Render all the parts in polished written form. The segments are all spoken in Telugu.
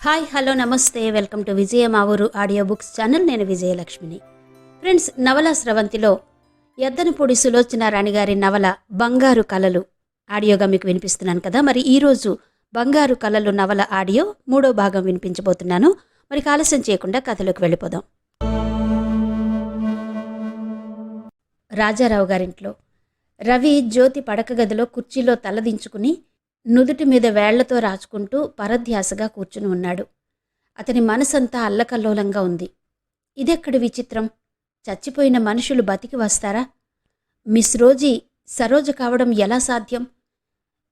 హాయ్ హలో నమస్తే వెల్కమ్ టు విజయ మా ఊరు ఆడియో బుక్స్ ఛానల్. నేను విజయలక్ష్మిని. ఫ్రెండ్స్, నవల స్రవంతిలో ఎద్దనపూడి సులోచన రాణి గారి నవల బంగారు కలలు ఆడియోగా మీకు వినిపిస్తున్నాను కదా. మరి ఈరోజు బంగారు కలలు నవల ఆడియో 3వ భాగం వినిపించబోతున్నాను. మరి ఆలస్యం చేయకుండా కథలోకి వెళ్ళిపోదాం. రాజారావు గారింట్లో రవి జ్యోతి పడక గదిలో కుర్చీలో తలదించుకుని నుదుటి మీద వేళ్లతో రాచుకుంటూ పరధ్యాసగా కూర్చుని ఉన్నాడు. అతని మనసంతా అల్లకల్లోలంగా ఉంది. ఇదెక్కడి విచిత్రం? చచ్చిపోయిన మనుషులు బతికి వస్తారా? మిస్ రోజీ సరోజ కావడం ఎలా సాధ్యం?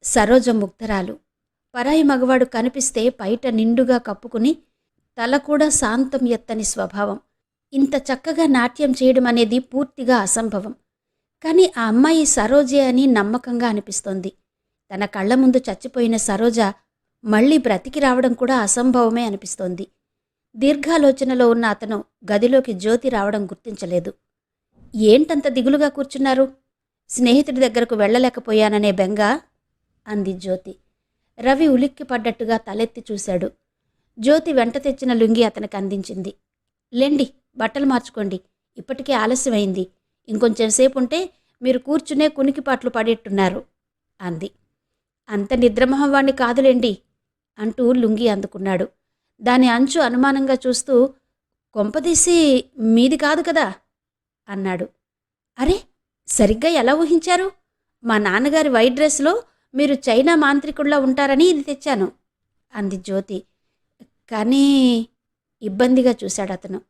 సరోజ ముగ్ధరాలు. పరాయి మగవాడు కనిపిస్తే పైట నిండుగా కప్పుకుని తల కూడా శాంతం ఎత్తని స్వభావం. ఇంత చక్కగా నాట్యం చేయడం అనేది పూర్తిగా అసంభవం. కానీ ఆ అమ్మాయి సరోజే అని నమ్మకంగా అనిపిస్తోంది. తన కళ్ల ముందు చచ్చిపోయిన సరోజ మళ్లీ బ్రతికి రావడం కూడా అసంభవమే అనిపిస్తోంది. దీర్ఘాలోచనలో ఉన్న అతను గదిలోకి జ్యోతి రావడం గుర్తించలేదు. ఏంటంత దిగులుగా కూర్చున్నారు? స్నేహితుడి దగ్గరకు వెళ్లలేకపోయాననే బెంగ అంది జ్యోతి. రవి ఉలిక్కి పడ్డట్టుగా తలెత్తి చూశాడు. జ్యోతి వెంట తెచ్చిన లుంగి అతనికి అందించింది. లెండి, బట్టలు మార్చుకోండి, ఇప్పటికే ఆలస్యమైంది. ఇంకొంచెం సేపు ఉంటే మీరు కూర్చునే కునికిపాట్లు పడేట్టున్నారు అంది. అంత నిద్రమొహంవాణ్ణి కాదులేండి అంటూ లుంగి అందుకున్నాడు. దాని అంచు అనుమానంగా చూస్తూ, కొంపదీసి మీది కాదు కదా అన్నాడు. అరే, సరిగ్గా ఎలా ఊహించారు? మా నాన్నగారి వైట్ డ్రెస్లో మీరు చైనా మాంత్రికుల్లా ఉంటారని ఇది తెచ్చాను అంది జ్యోతి. కానీ ఇబ్బందిగా చూశాడు అతను.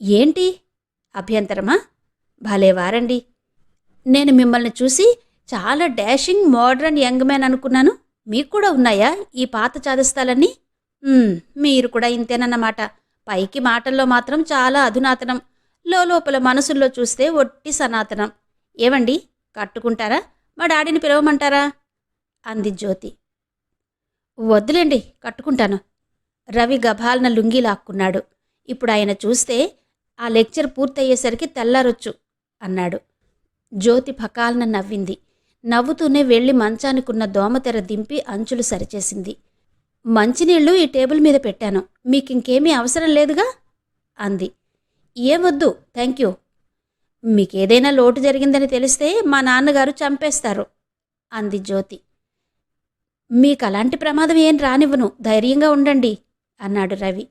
ఏంటి అభ్యంతరమా? భలేవారండి. నేను మిమ్మల్ని చూసి చాలా డాషింగ్ మోడ్రన్ యంగ్ మ్యాన్ అనుకున్నాను. మీకు కూడా ఉన్నాయా ఈ పాత చాదస్తాలన్నీ? మీరు కూడా ఇంతేనన్నమాట. పైకి మాటల్లో మాత్రం చాలా అధునాతనం, లోపల మనసుల్లో చూస్తే ఒట్టి సనాతనం. ఏవండి, కట్టుకుంటారా? మా డాడీని పిలవమంటారా అంది జ్యోతి. వద్దులేండి, కట్టుకుంటాను. రవి గభాలన లుంగి లాక్కున్నాడు. ఇప్పుడు ఆయన చూస్తే ఆ లెక్చర్ పూర్తయ్యేసరికి తెల్లారొచ్చు అన్నాడు. జ్యోతి ఫకాలన నవ్వింది. నవ్వుతూనే వెళ్ళి మంచానికున్న దోమతెర దింపి అంచులు సరిచేసింది. మంచినీళ్లు ఈ టేబుల్ మీద పెట్టాను, మీకింకేమీ అవసరం లేదుగా అంది. ఏమొద్దు, థ్యాంక్ యూ. మీకేదైనా లోటు జరిగిందని తెలిస్తే మా నాన్నగారు చంపేస్తారు అంది జ్యోతి. మీకలాంటి ప్రమాదం ఏం రానివ్వను, ధైర్యంగా ఉండండి అన్నాడు రవి.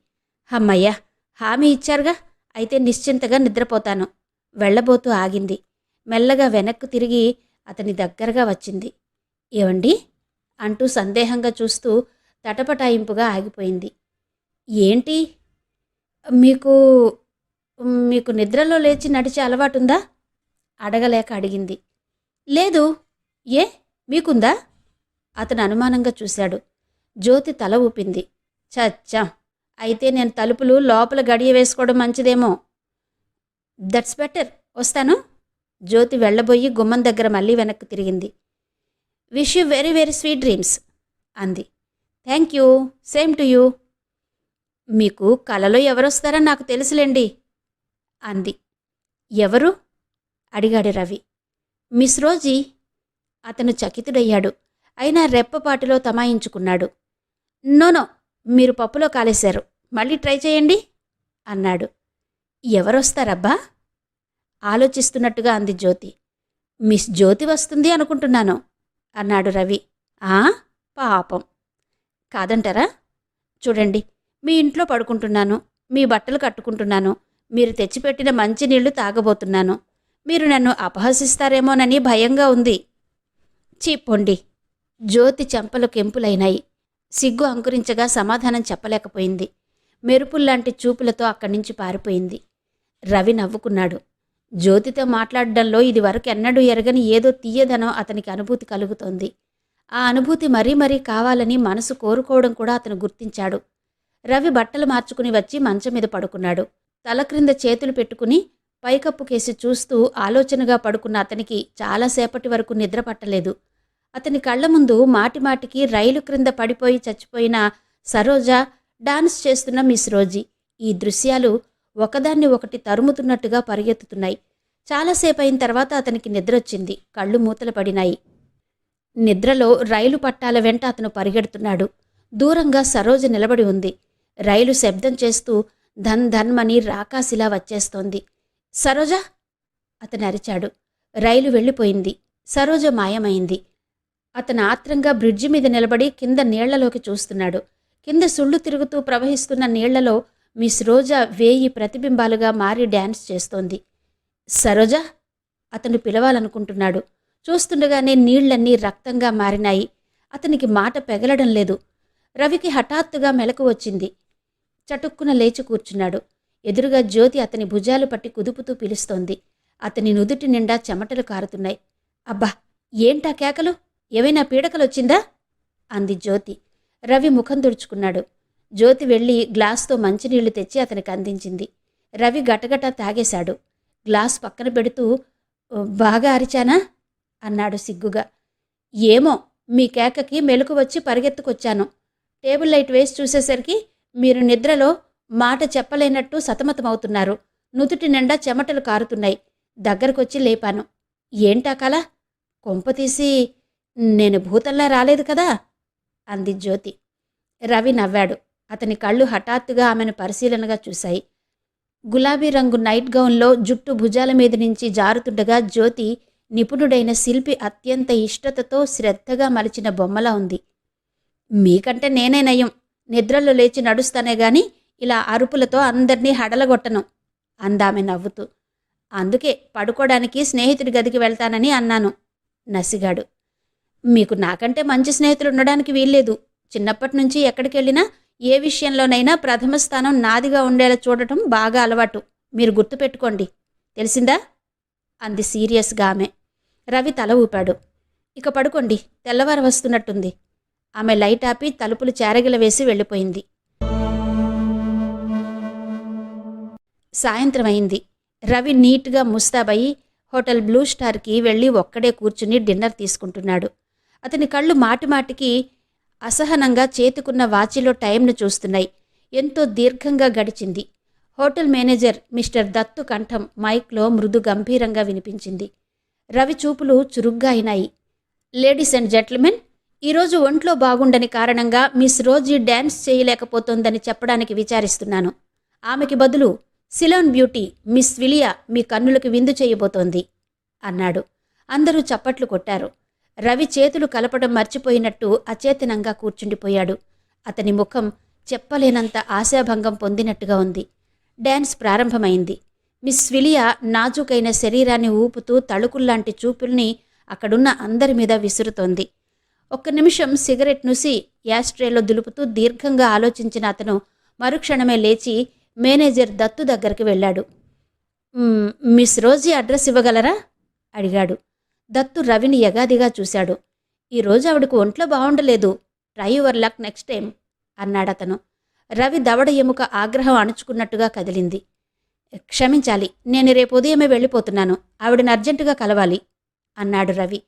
అమ్మయ్యా, హామీ ఇచ్చారుగా, అయితే నిశ్చింతగా నిద్రపోతాను. వెళ్లబోతూ ఆగింది. మెల్లగా వెనక్కు తిరిగి అతని దగ్గరగా వచ్చింది. ఏవండి అంటూ సందేహంగా చూస్తూ తటపటాయింపుగా ఆగిపోయింది. ఏంటి? మీకు మీకు నిద్రలో లేచి నడిచే అలవాటుందా అడగలేక అడిగింది. లేదు. ఏ, మీకుందా? అతను అనుమానంగా చూశాడు. జ్యోతి తల ఊపింది. చచ్చా, అయితే నేను తలుపులు లోపల గడియ వేసుకోవడం మంచిదేమో. దట్స్ బెటర్, వస్తాను. జ్యోతి వెళ్లబోయి గుమ్మం దగ్గర మళ్ళీ వెనక్కి తిరిగింది. Wish you very very sweet dreams అంది. Thank you, same to you. మీకు కలలో ఎవరొస్తారని నాకు తెలుసులేండి అంది. ఎవరు అడిగాడు రవి. Miss Rosie. అతను చకితుడయ్యాడు. అయినా రెప్పపాటిలో తమాయించుకున్నాడు. నోనో, మీరు పప్పులో కాలేశారు, మళ్ళీ ట్రై చేయండి అన్నాడు. ఎవరొస్తారబ్బా ఆలోచిస్తున్నట్టుగా అంది జ్యోతి. మిస్ జ్యోతి వస్తుంది అనుకుంటున్నాను అన్నాడు రవి. పాపం. కాదంటారా? చూడండి, మీ ఇంట్లో పడుకుంటున్నాను, మీ బట్టలు కట్టుకుంటున్నాను, మీరు తెచ్చిపెట్టిన మంచినీళ్లు తాగబోతున్నాను. మీరు నన్ను అపహసిస్తారేమోనని భయంగా ఉంది. చీప్పొండి. జ్యోతి చెంపలు కెంపులైనాయి. సిగ్గు అంకురించగా సమాధానం చెప్పలేకపోయింది. మెరుపుల్లాంటి చూపులతో అక్కడి నుంచి పారిపోయింది. రవి నవ్వుకున్నాడు. జ్యోతితో మాట్లాడడంలో ఇది వరకు ఎన్నడూ ఎరగని ఏదో తీయదనం అతనికి అనుభూతి కలుగుతోంది. ఆ అనుభూతి మరీ మరీ కావాలని మనసు కోరుకోవడం కూడా అతను గుర్తించాడు. రవి బట్టలు మార్చుకుని వచ్చి మంచం మీద పడుకున్నాడు. తల క్రింద చేతులు పెట్టుకుని పైకప్పు కేసి చూస్తూ ఆలోచనగా పడుకున్న అతనికి చాలాసేపటి వరకు నిద్ర పట్టలేదు. అతని కళ్ల ముందు మాటిమాటికి రైలు క్రింద పడిపోయి చచ్చిపోయిన సరోజ, డాన్స్ చేస్తున్న మిస్ రోజీ, ఈ దృశ్యాలు ఒకదాన్ని ఒకటి తరుముతున్నట్టుగా పరిగెత్తుతున్నాయి. చాలాసేపు అయిన తర్వాత అతనికి నిద్రొచ్చింది. కళ్ళు మూతలు పడినాయి. నిద్రలో రైలు పట్టాల వెంట అతను పరిగెడుతున్నాడు. దూరంగా సరోజ నిలబడి ఉంది. రైలు శబ్దం చేస్తూ ధన్ ధన్మని రాకాసిలా వచ్చేస్తోంది. సరోజ! అతను అరిచాడు. రైలు వెళ్ళిపోయింది. సరోజ మాయమైంది. అతను ఆత్రంగా బ్రిడ్జి మీద నిలబడి కింద నీళ్లలోకి చూస్తున్నాడు. కింద సుళ్ళు తిరుగుతూ ప్రవహిస్తున్న నీళ్లలో మిస్ రోజా 1000 ప్రతిబింబాలుగా మారి డ్యాన్స్ చేస్తోంది. సరోజ! అతను పిలవాలనుకుంటున్నాడు. చూస్తుండగానే నీళ్లన్నీ రక్తంగా మారినాయి. అతనికి మాట పెగలడం లేదు. రవికి హఠాత్తుగా మెలకు వచ్చింది. చటుక్కున లేచి కూర్చున్నాడు. ఎదురుగా జ్యోతి అతని భుజాలు పట్టి కుదుపుతూ పిలుస్తోంది. అతని నుదుటి నిండా చెమటలు కారుతున్నాయి. అబ్బా, ఏంటా కేకలు? ఏవైనా పీడకలొచ్చిందా? అంది జ్యోతి. రవి ముఖం తుడుచుకున్నాడు. జ్యోతి వెళ్ళి గ్లాస్తో మంచినీళ్లు తెచ్చి అతనికి అందించింది. రవి గటగటా తాగేశాడు. గ్లాస్ పక్కన పెడుతూ, బాగా అరిచానా? అన్నాడు సిగ్గుగా. ఏమో, మీ కేకకి మెలకు వచ్చి పరిగెత్తుకొచ్చాను. టేబుల్ లైట్ వేసి చూసేసరికి మీరు నిద్రలో మాట చెప్పలేనట్టు సతమతమవుతున్నారు. నుదుటి నిండా చెమటలు కారుతున్నాయి. దగ్గరకొచ్చి లేపాను. ఏంటా కల? కొంపతీసి నేను భూతంలా రాలేదు కదా? అంది జ్యోతి. రవి నవ్వాడు. అతని కళ్ళు హఠాత్తుగా ఆమెను పరిశీలనగా చూశాయి. గులాబీ రంగు నైట్ గౌన్లో జుట్టు భుజాల మీద నుంచి జారుతుండగా జ్యోతి నిపుణుడైన శిల్పి అత్యంత ఇష్టతతో శ్రద్ధగా మలిచిన బొమ్మలా ఉంది. మీకంటే నేనే నయం. నిద్రలో లేచి నడుస్తానే గాని ఇలా అరుపులతో అందర్నీ హడలగొట్టను అందామె నవ్వుతూ. అందుకే పడుకోవడానికి స్నేహితుడి గదికి వెళ్తానని అన్నాను నసిగాడు. మీకు నాకంటే మంచి స్నేహితులు ఉండడానికి వీల్లేదు. చిన్నప్పటినుంచి ఎక్కడికెళ్ళినా ఏ విషయంలోనైనా ప్రథమ స్థానం నాదిగా ఉండేలా చూడటం బాగా అలవాటు. మీరు గుర్తుపెట్టుకోండి, తెలిసిందా? అంది సీరియస్గా ఆమె. రవి తల ఊపాడు. ఇక పడుకోండి, తెల్లవారు వస్తున్నట్టుంది. ఆమె లైట్ ఆపి తలుపులు చేరగిల వేసి వెళ్ళిపోయింది. సాయంత్రం అయింది. రవి నీట్గా ముస్తాబయి హోటల్ బ్లూ స్టార్కి వెళ్ళి ఒక్కడే కూర్చుని డిన్నర్ తీసుకుంటున్నాడు. అతని కళ్ళు మాటిమాటికి అసహనంగా చేతికున్న వాచిలో టైంను చూస్తున్నాయి. ఎంతో దీర్ఘంగా గడిచింది. హోటల్ మేనేజర్ మిస్టర్ దత్తు కంఠం మైక్లో మృదు గంభీరంగా వినిపించింది. రవి చూపులు చురుగ్గా అయినాయి. లేడీస్ అండ్ జెంటిల్మెన్, ఈరోజు ఒంట్లో బాగుండని కారణంగా మిస్ రోజీ డ్యాన్స్ చేయలేకపోతోందని చెప్పడానికి విచారిస్తున్నాను. ఆమెకి బదులు సిలోన్ బ్యూటీ మిస్ విలియా మీ కన్నులకు విందు చేయబోతోంది అన్నాడు. అందరూ చప్పట్లు కొట్టారు. రవి చేతులు కలపడం మర్చిపోయినట్టు అచేతనంగా కూర్చుండిపోయాడు. అతని ముఖం చెప్పలేనంత ఆశాభంగం పొందినట్టుగా ఉంది. డ్యాన్స్ ప్రారంభమైంది. మిస్ విలియా నాజూకైన శరీరాన్ని ఊపుతూ తళుకుల్లాంటి చూపుల్ని అక్కడున్న అందరి మీద విసురుతోంది. ఒక్క నిమిషం సిగరెట్ నుసి యాస్ట్రేలో దులుపుతూ దీర్ఘంగా ఆలోచించిన అతను మరుక్షణమే లేచి మేనేజర్ దత్తు దగ్గరికి వెళ్ళాడు. మిస్ రోజీ అడ్రస్ ఇవ్వగలరా? అడిగాడు. దత్తు రవిని యగాదిగా చూశాడు. ఈరోజు ఆవిడకు ఒంట్లో బాగుండలేదు. Try your luck next time అన్నాడతను. రవి దవడ ఎముక ఆగ్రహం అణుచుకున్నట్టుగా కదిలింది. క్షమించాలి, నేను రేపు ఉదయమే వెళ్ళిపోతున్నాను. ఆవిడని అర్జెంటుగా కలవాలి అన్నాడు రవి.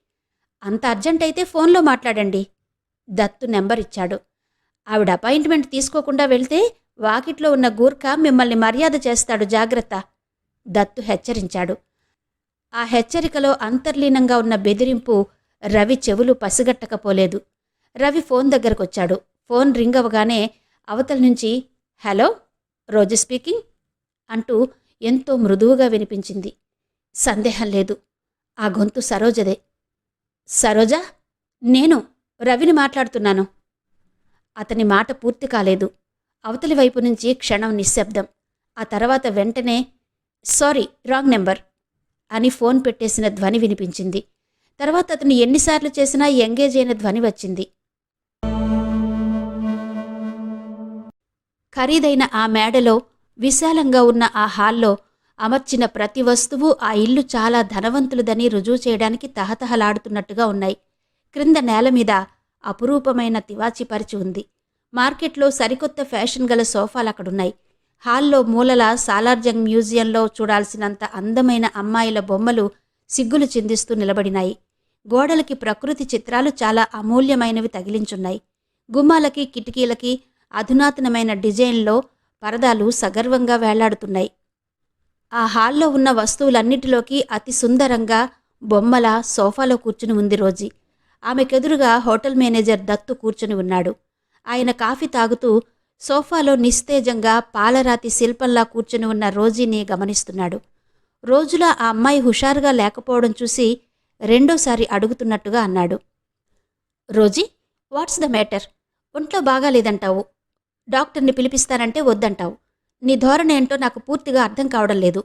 అంత అర్జెంట్ అయితే ఫోన్లో మాట్లాడండి. దత్తు నెంబర్ ఇచ్చాడు. ఆవిడ అపాయింట్మెంట్ తీసుకోకుండా వెళ్తే వాకిట్లో ఉన్న గూర్ఖా మిమ్మల్ని మర్యాద చేస్తాడు, జాగ్రత్త దత్తు హెచ్చరించాడు. ఆ హెచ్చరికలో అంతర్లీనంగా ఉన్న బెదిరింపు రవి చెవులు పసిగట్టకపోలేదు. రవి ఫోన్ దగ్గరకొచ్చాడు. ఫోన్ రింగ్ అవగానే అవతల నుంచి హలో, రోజు స్పీకింగ్ అంటూ ఎంతో మృదువుగా వినిపించింది. సందేహం లేదు, ఆ గొంతు సరోజదే. సరోజా, నేను రవిని మాట్లాడుతున్నాను. అతని మాట పూర్తి కాలేదు. అవతలి వైపు నుంచి క్షణం నిశ్శబ్దం. ఆ తర్వాత వెంటనే సారీ, రాంగ్ నెంబర్ అని ఫోన్ పెట్టేసిన ధ్వని వినిపించింది. తర్వాత అతను ఎన్నిసార్లు చేసినా ఎంగేజ్ అయిన ధ్వని వచ్చింది. ఖరీదైన ఆ మేడలో, విశాలంగా ఉన్న ఆ హాల్లో అమర్చిన ప్రతి వస్తువు ఆ ఇల్లు చాలా ధనవంతులదని రుజువు చేయడానికి తహతహలాడుతున్నట్టుగా ఉన్నాయి. క్రింద నేల మీద అపురూపమైన తివాచీ పరిచి ఉంది. మార్కెట్లో సరికొత్త ఫ్యాషన్ గల సోఫాలు అక్కడున్నాయి. హాల్లో మూలల సాలార్జంగ్ మ్యూజియంలో చూడాల్సినంత అందమైన అమ్మాయిల బొమ్మలు సిగ్గులు చిందిస్తూ నిలబడినాయి. గోడలకి ప్రకృతి చిత్రాలు చాలా అమూల్యమైనవి తగిలించున్నాయి. గుమ్మాలకి కిటికీలకి అధునాతనమైన డిజైన్లో పరదాలు సగర్వంగా వేలాడుతున్నాయి. ఆ హాల్లో ఉన్న వస్తువులన్నిటిలోకి అతి సుందరంగా బొమ్మల సోఫాలో కూర్చుని ఉంది రోజీ. ఆమెకెదురుగా హోటల్ మేనేజర్ దత్తు కూర్చుని ఉన్నాడు. ఆయన కాఫీ తాగుతూ సోఫాలో నిస్తేజంగా పాలరాతి శిల్పంలా కూర్చుని ఉన్న రోజీని గమనిస్తున్నాడు. రోజులా ఆ అమ్మాయి హుషారుగా లేకపోవడం చూసి రెండోసారి అడుగుతున్నట్టుగా అన్నాడు. Rosie, what's the matter? ఒంట్లో బాగాలేదంటావు, డాక్టర్ని పిలిపిస్తానంటే వద్దంటావు. నీ ధోరణి ఏంటో నాకు పూర్తిగా అర్థం కావడం లేదు.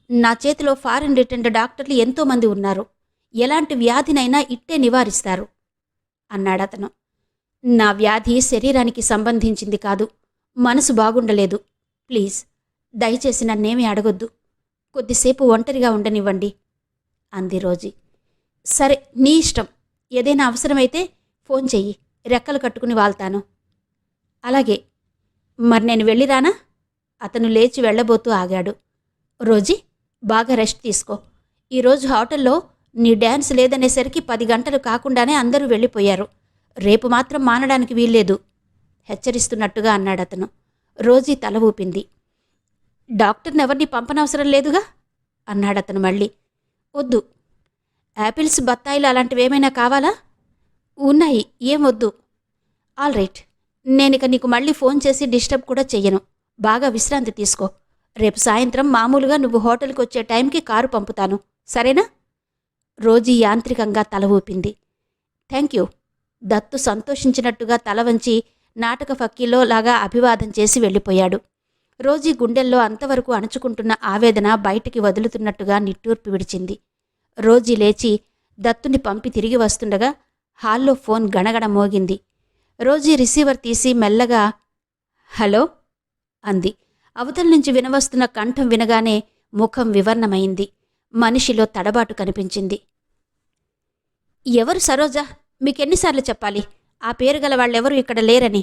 నా చేతిలో ఫారిన్ రిటర్న్డ్ డాక్టర్లు ఎంతోమంది ఉన్నారు. ఎలాంటి వ్యాధినైనా ఇట్టే నివారిస్తారు అన్నాడతను. నా వ్యాధి శరీరానికి సంబంధించింది కాదు, మనసు బాగుండలేదు. ప్లీజ్, దయచేసి నన్నేమీ అడగొద్దు. కొద్దిసేపు ఒంటరిగా ఉండనివ్వండి అంది రోజీ. సరే, నీ ఇష్టం. ఏదైనా అవసరమైతే ఫోన్ చెయ్యి, రెక్కలు కట్టుకుని వాళ్తాను. అలాగే, మరి నేను వెళ్ళిరానా? అతను లేచి వెళ్ళబోతూ ఆగాడు. రోజీ, బాగా రెస్ట్ తీసుకో. ఈరోజు హోటల్లో నీ డ్యాన్స్ లేదనేసరికి 10 గంటలు కాకుండానే అందరూ వెళ్ళిపోయారు. రేపు మాత్రం మానడానికి వీల్లేదు హెచ్చరిస్తున్నట్టుగా అన్నాడతను. రోజీ తల ఊపింది. డాక్టర్ని ఎవరిని పంపనవసరం లేదుగా అన్నాడతను మళ్ళీ. వద్దు. యాపిల్స్, బత్తాయిలు అలాంటివేమైనా కావాలా? ఉన్నాయి, ఏం వద్దు. ఆల్ రైట్, నేనిక నీకు మళ్ళీ ఫోన్ చేసి డిస్టర్బ్ కూడా చెయ్యను. బాగా విశ్రాంతి తీసుకో. రేపు సాయంత్రం మామూలుగా నువ్వు హోటల్కి వచ్చే టైంకి కారు పంపుతాను, సరేనా? రోజీ యాంత్రికంగా తల ఊపింది. Thank you. దత్తు సంతోషించినట్టుగా తల వంచి నాటక ఫక్కీలో లాగా అభివాదం చేసి వెళ్ళిపోయాడు. రోజీ గుండెల్లో అంతవరకు అణుచుకుంటున్న ఆవేదన బయటికి వదులుతున్నట్టుగా నిట్టూర్పు విడిచింది. రోజీ లేచి దత్తుని పంపి తిరిగి వస్తుండగా హాల్లో ఫోన్ గణగణ మోగింది. రోజీ రిసీవర్ తీసి మెల్లగా హలో అంది. అవతల నుంచి వినవస్తున్న కంఠం వినగానే ముఖం వివర్ణమైంది. మనిషిలో తడబాటు కనిపించింది. ఎవరు సరోజా? మీకెన్నిసార్లు చెప్పాలి? ఆ పేరు గల వాళ్ళెవరూ ఇక్కడ లేరని.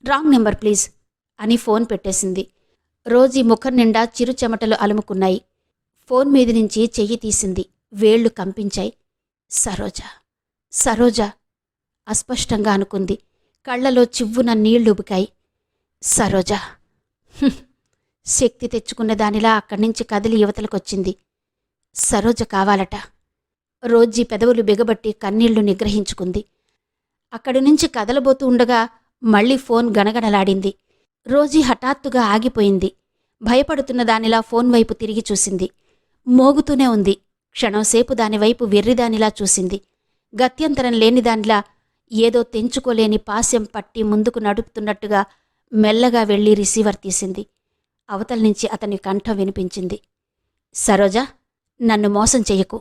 రాంగ్ నెంబర్ ప్లీజ్ అని ఫోన్ పెట్టేసింది. రోజీ ముఖం నిండా చిరు చెమటలు అలుముకున్నాయి. ఫోన్ మీద నుంచి చెయ్యి తీసింది. వేళ్లు కంపించాయి. సరోజా, సరోజా అస్పష్టంగా అనుకుంది. కళ్లలో చివ్వున నీళ్లుబుకాయి. సరోజా. శక్తి తెచ్చుకున్న దానిలా అక్కడి నుంచి కదిలి యువతలకొచ్చింది. సరోజ కావాలట. రోజీ పెదవులు బిగబట్టి కన్నీళ్లు నిగ్రహించుకుంది. అక్కడి నుంచి కదలబోతూ ఉండగా మళ్లీ ఫోన్ గణగణలాడింది. రోజీ హఠాత్తుగా ఆగిపోయింది. భయపడుతున్న దానిలా ఫోన్ వైపు తిరిగి చూసింది. మోగుతూనే ఉంది. క్షణంసేపు దానివైపు వెర్రిదానిలా చూసింది. గత్యంతరం లేనిదానిలా ఏదో తెంచుకోలేని పాశం పట్టి ముందుకు నడుపుతున్నట్టుగా మెల్లగా వెళ్లి రిసీవర్ తీసింది. అవతల నుంచి అతని కంఠం వినిపించింది. సరోజా, నన్ను మోసం చెయ్యకు.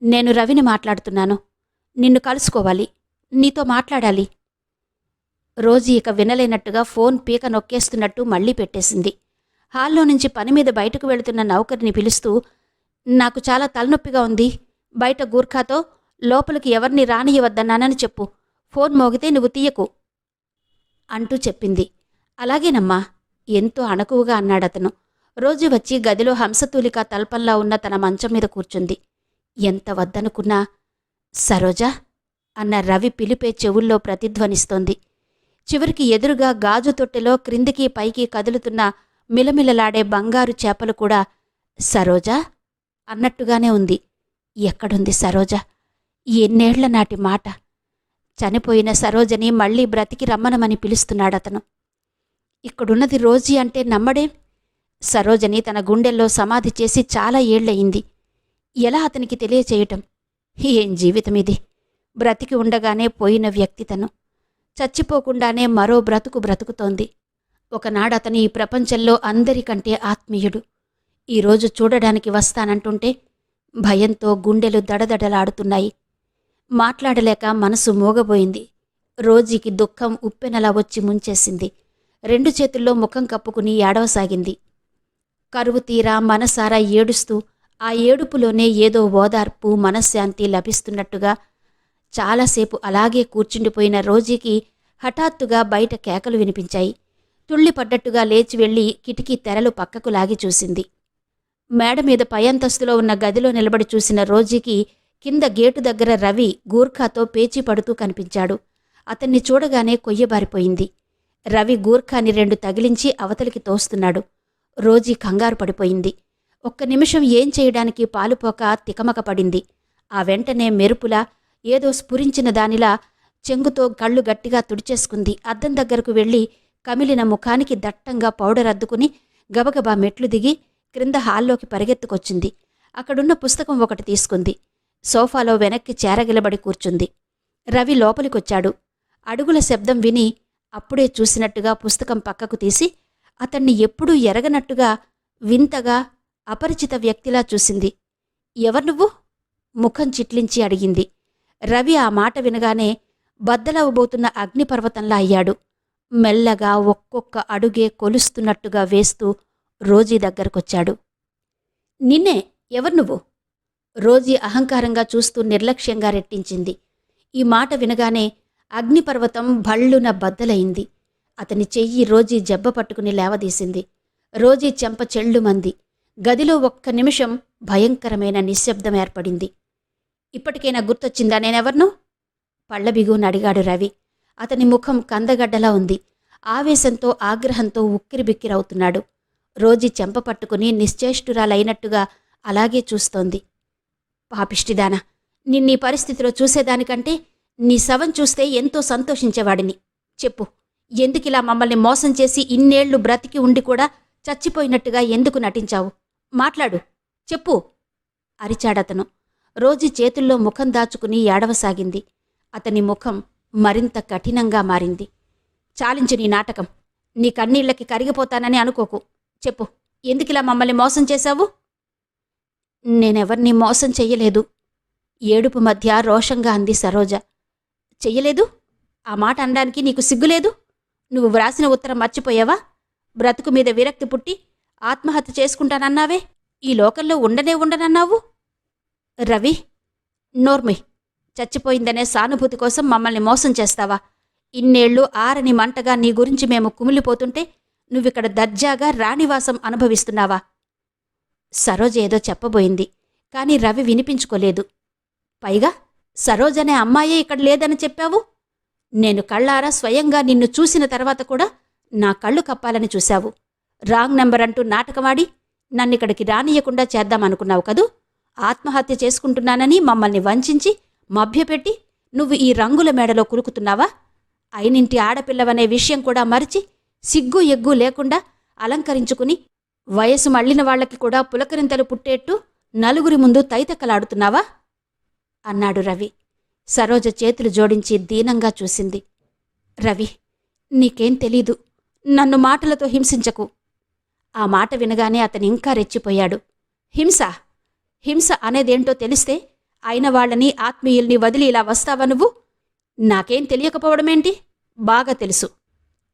నేను రవిని మాట్లాడుతున్నాను. నిన్ను కలుసుకోవాలి, నీతో మాట్లాడాలి. రోజీ ఇక వినలేనట్టుగా ఫోన్ పీక నొక్కేస్తున్నట్టు మళ్లీ పెట్టేసింది. హాల్లో నుంచి పనిమీద బయటకు వెళుతున్న నౌకరిని పిలుస్తూ, నాకు చాలా తలనొప్పిగా ఉంది. బయట గూర్ఖాతో లోపలికి ఎవరిని రానియవద్దన్నానని చెప్పు. ఫోన్ మోగితే నువ్వు తీయకు అంటూ చెప్పింది. అలాగేనమ్మా ఎంతో అణకువగా అన్నాడతను. రోజు వచ్చి గదిలో హంసతూలిక తల్పంలా ఉన్న తన మంచం మీద కూర్చుంది. ఎంత వద్దనుకున్నా సరోజా అన్న రవి పిలిపే చెవుల్లో ప్రతిధ్వనిస్తోంది. చివరికి ఎదురుగా గాజు తొట్టెలో క్రిందికి పైకి కదులుతున్న మిలమిలలాడే బంగారు చేపలు కూడా సరోజా అన్నట్టుగానే ఉంది. ఎక్కడుంది సరోజ? ఎన్నేళ్ల నాటి మాట. చనిపోయిన సరోజని మళ్లీ బ్రతికి రమ్మనమని పిలుస్తున్నాడతను. ఇక్కడున్నది రోజీ అంటే నమ్మడేం? సరోజని తన గుండెల్లో సమాధి చేసి చాలా ఏళ్లయింది. ఎలా అతనికి తెలియచేయటం? ఏం జీవితమిది! బ్రతికి ఉండగానే పోయిన వ్యక్తితను చచ్చిపోకుండానే మరో బ్రతుకు బ్రతుకుతోంది. ఒకనాడతని ఈ ప్రపంచంలో అందరికంటే ఆత్మీయుడు. ఈరోజు చూడడానికి వస్తానంటుంటే భయంతో గుండెలు దడదడలాడుతున్నాయి. మాట్లాడలేక మనసు మోగబోయింది. రోజీకి దుఃఖం ఉప్పెనలా వచ్చి ముంచేసింది. 2 చేతుల్లో ముఖం కప్పుకుని ఏడవసాగింది. కరువు తీరా మనసారా ఏడుస్తూ ఆ ఏడుపులోనే ఏదో ఓదార్పు, మనశ్శాంతి లభిస్తున్నట్టుగా చాలాసేపు అలాగే కూర్చుండిపోయిన రోజీకి హఠాత్తుగా బయట కేకలు వినిపించాయి. తుళ్ళిపడ్డట్టుగా లేచి వెళ్లి కిటికీ తెరలు పక్కకు లాగి చూసింది. మేడ మీద పై అంతస్తులో ఉన్న గదిలో నిలబడి చూసిన రోజీకి కింద గేటు దగ్గర రవి గూర్ఖాతో పేచీ పడుతూ కనిపించాడు. అతన్ని చూడగానే కొయ్యబారిపోయింది. రవి గూర్ఖాని 2 తగిలించి అవతలికి తోస్తున్నాడు. రోజీ కంగారు పడిపోయింది. ఒక్క నిమిషం ఏం చేయడానికి పాలుపోక తికమక పడింది. ఆ వెంటనే మెరుపులా ఏదో స్ఫురించిన దానిలా చెంగుతో కళ్ళు గట్టిగా తుడిచేసుకుంది. అద్దం దగ్గరకు వెళ్లి కమిలిన ముఖానికి దట్టంగా పౌడర్ అద్దుకుని గబగబా మెట్లు దిగి క్రింద హాల్లోకి పరిగెత్తుకొచ్చింది. అక్కడున్న పుస్తకం ఒకటి తీసుకుంది. సోఫాలో వెనక్కి చేరగిలబడి కూర్చుంది. రవి లోపలికొచ్చాడు. అడుగుల శబ్దం విని అప్పుడే చూసినట్టుగా పుస్తకం పక్కకు తీసి అతన్ని ఎప్పుడూ ఎరగనట్టుగా వింతగా అపరిచిత వ్యక్తిలా చూసింది. ఎవరు నువ్వు? ముఖం చిట్లించి అడిగింది. రవి ఆ మాట వినగానే బద్దలవబోతున్న అగ్నిపర్వతంలా అయ్యాడు. మెల్లగా ఒక్కొక్క అడుగే కొలుస్తున్నట్టుగా వేస్తూ రోజీ దగ్గరకొచ్చాడు. నిన్నే, ఎవరు నువ్వు? రోజీ అహంకారంగా చూస్తూ నిర్లక్ష్యంగా రెట్టించింది. ఈ మాట వినగానే అగ్నిపర్వతం భళ్ళున బద్దలయింది. అతని చెయ్యి రోజీ జబ్బ పట్టుకుని లేవదీసింది. రోజీ చెంప చెళ్ళుమంది. గదిలో ఒక్క నిమిషం భయంకరమైన నిశ్శబ్దం ఏర్పడింది. ఇప్పటికైనా గుర్తొచ్చిందా నేనెవర్ను? పళ్లబిగున అడిగాడు రవి. అతని ముఖం కందగడ్డలా ఉంది. ఆవేశంతో ఆగ్రహంతో ఉక్కిరిబిక్కిరవుతున్నాడు. రోజీ చెంప పట్టుకుని నిశ్చేష్టురాలైనట్టుగా అలాగే చూస్తోంది. పాపిష్టిదానా, నిన్నీ పరిస్థితిలో చూసేదానికంటే నీ శవం చూస్తే ఎంతో సంతోషించేవాడిని. చెప్పు, ఎందుకిలా మమ్మల్ని మోసం చేసి ఇన్నేళ్లు బ్రతికి ఉండి కూడా చచ్చిపోయినట్టుగా ఎందుకు నటించావు? మాట్లాడు, చెప్పు అరిచాడతను. రోజీ చేతుల్లో ముఖం దాచుకుని ఏడవసాగింది. అతని ముఖం మరింత కఠినంగా మారింది. చాలించు నీ నాటకం. నీ కన్నీళ్లకి కరిగిపోతానని అనుకోకు. చెప్పు, ఎందుకిలా మమ్మల్ని మోసం చేశావు? నేనెవర్నీ మోసం చెయ్యలేదు. ఏడుపు మధ్య రోషంగా అంది సరోజ. చెయ్యలేదు? ఆ మాట అనడానికి నీకు సిగ్గులేదు? నువ్వు వ్రాసిన ఉత్తరం మర్చిపోయావా? బ్రతుకు మీద విరక్తి పుట్టి ఆత్మహత్య చేసుకుంటానన్నావే, ఈ లోకంలో ఉండనన్నావు. రవి, నోర్మి. చచ్చిపోయిందనే సానుభూతి కోసం మమ్మల్ని మోసం చేస్తావా? ఇన్నేళ్లు ఆరని మంటగా నీ గురించి మేము కుమిలిపోతుంటే నువ్విక్కడ దర్జాగా రాణివాసం అనుభవిస్తున్నావా? సరోజ ఏదో చెప్పబోయింది. కాని రవి వినిపించుకోలేదు. పైగా సరోజనే అమ్మాయే ఇక్కడ లేదని చెప్పావు. నేను కళ్ళారా స్వయంగా నిన్ను చూసిన తర్వాత కూడా నా కళ్ళు కప్పాలని చూశావు. రాంగ్ నెంబర్ అంటూ నాటకమాడి నన్నిక్కడికి రానియకుండా చేద్దామనుకున్నావు కదూ. ఆత్మహత్య చేసుకుంటున్నానని మమ్మల్ని వంచించి మభ్యపెట్టి నువ్వు ఈ రంగుల మేడలో కులుకుతున్నావా? అయినింటి ఆడపిల్లవనే విషయం కూడా మరిచి సిగ్గు ఎగ్గు లేకుండా అలంకరించుకుని వయసు మళ్ళిన వాళ్లకి కూడా పులకరింతలు పుట్టేట్టు నలుగురి ముందు తైతక్కలాడుతున్నావా? అన్నాడు రవి. సరోజ చేతులు జోడించి దీనంగా చూసింది. రవి, నీకేం తెలీదు. నన్ను మాటలతో హింసించకు. ఆ మాట వినగానే అతనింకా రెచ్చిపోయాడు. హింస? హింస అనేదేంటో తెలిస్తే అయిన వాళ్ళని ఆత్మీయుల్ని వదిలి ఇలా వస్తావా నువ్వు? నాకేం తెలియకపోవడమేంటి? బాగా తెలుసు.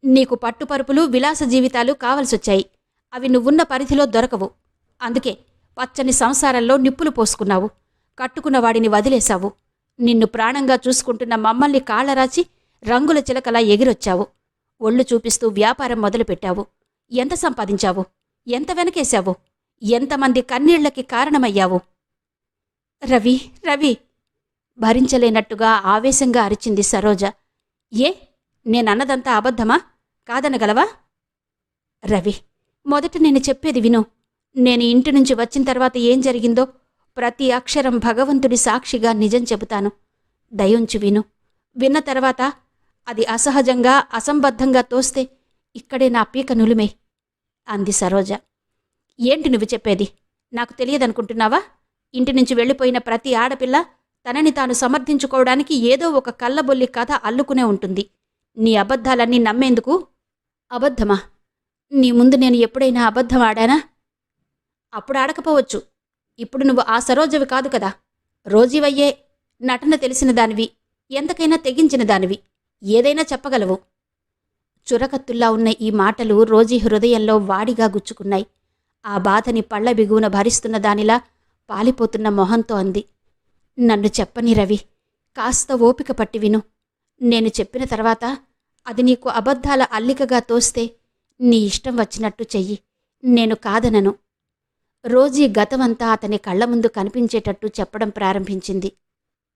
నీకు పట్టుపరుపులు విలాస జీవితాలు కావలసొచ్చాయి. అవి నువ్వున్న పరిధిలో దొరకవు. అందుకే పచ్చని సంసారంలో నిప్పులు పోసుకున్నావు. కట్టుకున్నవాడిని వదిలేశావు. నిన్ను ప్రాణంగా చూసుకుంటున్న మమ్మల్ని కాళ్లరాచి రంగుల చిలకలా ఎగిరొచ్చావు. ఒళ్ళు చూపిస్తూ వ్యాపారం మొదలుపెట్టావు. ఎంత సంపాదించావు? ఎంత వెనకేశావు? ఎంతమంది కన్నీళ్లకి కారణమయ్యావు? రవి, రవి భరించలేనట్టుగా ఆవేశంగా అరిచింది సరోజ. ఏ, నేనన్నదంతా అబద్ధమా? కాదనగలవా? రవి, మొదట నేను చెప్పేది విను. నేను ఇంటి నుంచి వచ్చిన తర్వాత ఏం జరిగిందో ప్రతి అక్షరం భగవంతుడి సాక్షిగా నిజం చెబుతాను. దయుంచి విను. విన్న తర్వాత అది అసహజంగా అసంబద్ధంగా తోస్తే ఇక్కడే నా పీక నులిమే అంది సరోజ. ఏంటి నువ్వు చెప్పేది? నాకు తెలియదనుకుంటున్నావా? ఇంటి నుంచి వెళ్ళిపోయిన ప్రతి ఆడపిల్ల తనని తాను సమర్థించుకోవడానికి ఏదో ఒక కళ్ళబొల్లి కథ అల్లుకునే ఉంటుంది. నీ అబద్ధాలన్నీ నమ్మేందుకు? అబద్ధమా? నీ ముందు నేను ఎప్పుడైనా అబద్ధం ఆడానా? అప్పుడు ఆడకపోవచ్చు. ఇప్పుడు నువ్వు ఆ సరోజవి కాదు కదా. రోజీవయ్యే. నటన తెలిసిన దానివి, ఎంతకైనా తెగించిన దానివి. ఏదైనా చెప్పగలవు. చురకత్తుల్లా ఉన్న ఈ మాటలు రోజీ హృదయంలో వాడిగా గుచ్చుకున్నాయి. ఆ బాధని పళ్ల బిగువున భరిస్తున్న దానిలా పాలిపోతున్న మొహంతో అంది. నన్ను చెప్పని రవి, కాస్త ఓపిక పట్టి విను. నేను చెప్పిన తర్వాత అది నీకు అబద్ధాల అల్లికగా తోస్తే నీ ఇష్టం వచ్చినట్టు చెయ్యి. నేను కాదనను. రోజీ గతమంతా అతని కళ్ల ముందు కనిపించేటట్టు చెప్పడం ప్రారంభించింది.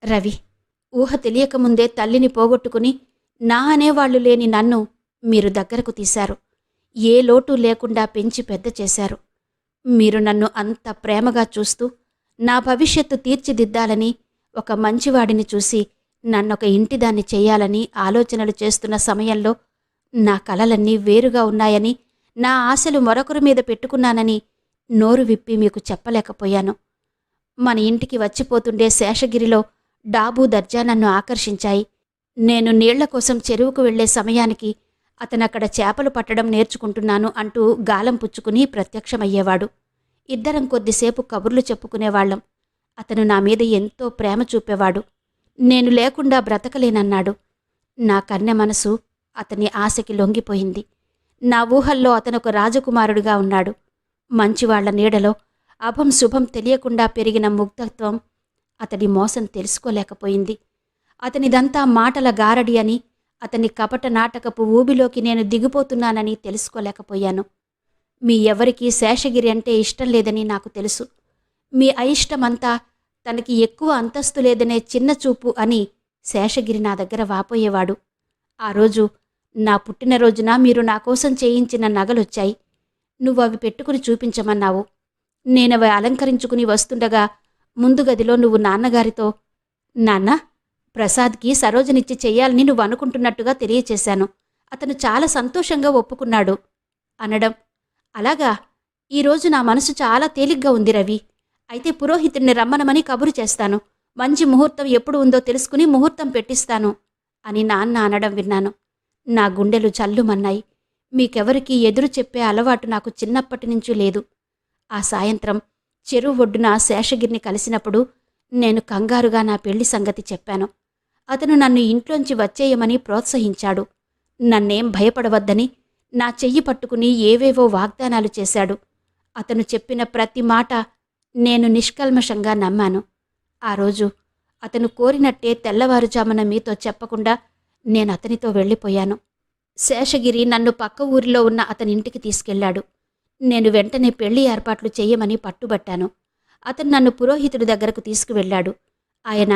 రవి, ఊహ తెలియకముందే తల్లిని పోగొట్టుకుని నా అనేవాళ్లు లేని నన్ను మీరు దగ్గరకు తీశారు. ఏ లోటు లేకుండా పెంచి పెద్ద చేశారు. మీరు నన్ను అంత ప్రేమగా చూస్తూ నా భవిష్యత్తు తీర్చిదిద్దాలని, ఒక మంచివాడిని చూసి నన్నొక ఇంటిదాన్ని చెయ్యాలని ఆలోచనలు చేస్తున్న సమయంలో నా కలలన్నీ వేరుగా ఉన్నాయని, నా ఆశలు మరొకరి మీద పెట్టుకున్నానని నోరు విప్పి మీకు చెప్పలేకపోయాను. మన ఇంటికి వచ్చిపోతుండే శేషగిరిలో డాబు దర్జా నన్ను ఆకర్షించాయి. నేను నీళ్ల కోసం చెరువుకు వెళ్లే సమయానికి అతనక్కడ చేపలు పట్టడం నేర్చుకుంటున్నాను అంటూ గాలం పుచ్చుకుని ప్రత్యక్షమయ్యేవాడు. ఇద్దరం కొద్దిసేపు కబుర్లు చెప్పుకునేవాళ్లం. అతను నా మీద ఎంతో ప్రేమ చూపేవాడు. నేను లేకుండా బ్రతకలేనన్నాడు. నా కన్నె మనసు అతని ఆశకి లొంగిపోయింది. నా ఊహల్లో అతనొక రాజకుమారుడిగా ఉన్నాడు. మంచివాళ్ల నీడలో అభం శుభం తెలియకుండా పెరిగిన ముగ్ధత్వం అతడి మోసం తెలుసుకోలేకపోయింది. అతనిదంతా మాటల గారడి అని, అతని కపట నాటకపు ఊబిలోకి నేను దిగిపోతున్నానని తెలుసుకోలేకపోయాను. మీ ఎవరికీ శేషగిరి అంటే ఇష్టం లేదని నాకు తెలుసు. మీ అయిష్టమంతా తనకి ఎక్కువ అంతస్తు లేదనే చిన్న చూపు అని శేషగిరి నా దగ్గర వాపోయేవాడు. ఆ రోజు నా పుట్టినరోజున మీరు నా కోసం చేయించిన నగలొచ్చాయి. నువ్వు అవి పెట్టుకుని చూపించమన్నావు. నేనవి అలంకరించుకుని వస్తుండగా ముందు గదిలో నువ్వు నాన్నగారితో, నాన్నా, ప్రసాద్కి సరోజనిచ్చి చెయ్యాలని నువ్వు అనుకుంటున్నట్టుగా తెలియచేశాను. అతను చాలా సంతోషంగా ఒప్పుకున్నాడు అనడం. అలాగా, ఈరోజు నా మనసు చాలా తేలిగ్గా ఉంది రవి. అయితే పురోహితుడిని రమ్మనమని కబురు చేస్తాను. మంచి ముహూర్తం ఎప్పుడు ఉందో తెలుసుకుని ముహూర్తం పెట్టిస్తాను అని నాన్న అనడం విన్నాను. నా గుండెలు జల్లుమన్నాయి. మీకెవరికీ ఎదురు చెప్పే అలవాటు నాకు చిన్నప్పటి నుంచి లేదు. ఆ సాయంత్రం చెరువు ఒడ్డున శేషగిరిని కలిసినప్పుడు నేను కంగారుగా నా పెళ్లి సంగతి చెప్పాను. అతను నన్ను ఇంట్లోంచి వచ్చేయమని ప్రోత్సహించాడు. నన్నేం భయపడవద్దని నా చెయ్యి పట్టుకుని ఏవేవో వాగ్దానాలు చేశాడు. అతను చెప్పిన ప్రతి మాట నేను నిష్కల్మషంగా నమ్మాను. ఆ రోజు అతను కోరినట్టే తెల్లవారుజామున మీతో చెప్పకుండా నేనతనితో వెళ్ళిపోయాను. శేషగిరి నన్ను పక్క ఊరిలో ఉన్న అతనింటికి తీసుకెళ్లాడు. నేను వెంటనే పెళ్లి ఏర్పాట్లు చెయ్యమని పట్టుబట్టాను. అతను నన్ను పురోహితుడి దగ్గరకు తీసుకువెళ్లాడు. ఆయన